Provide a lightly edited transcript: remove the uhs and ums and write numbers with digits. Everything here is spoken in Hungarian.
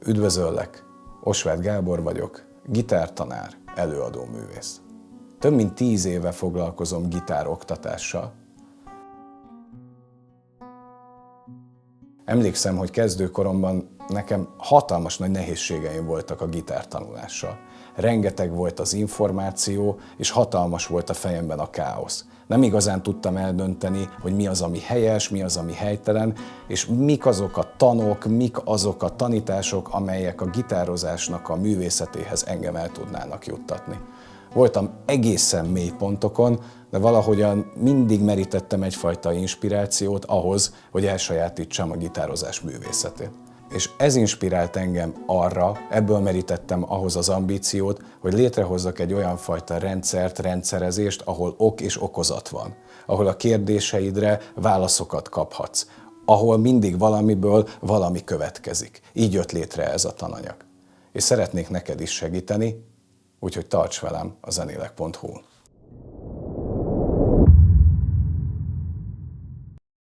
Üdvözöllek! Osváth Gábor vagyok, gitártanár, előadó művész. Több mint 10 éve foglalkozom gitároktatással. Emlékszem, hogy kezdőkoromban nekem hatalmas nagy nehézségeim voltak a gitártanulással. Rengeteg volt az információ, és hatalmas volt a fejemben a káosz. Nem igazán tudtam eldönteni, hogy mi az, ami helyes, mi az, ami helytelen, és mik azok a tanok, mik azok a tanítások, amelyek a gitározásnak a művészetéhez engem el tudnának juttatni. Voltam egészen mély pontokon, de valahogyan mindig merítettem egyfajta inspirációt ahhoz, hogy elsajátítsam a gitározás művészetét. És ez inspirált engem arra, ebből merítettem ahhoz az ambíciót, hogy létrehozzak egy olyan fajta rendszert, rendszerezést, ahol ok és okozat van, ahol a kérdéseidre válaszokat kaphatsz, ahol mindig valamiből valami következik. Így jött létre ez a tananyag. És szeretnék neked is segíteni, úgyhogy tarts velem a zenélek.hu-n.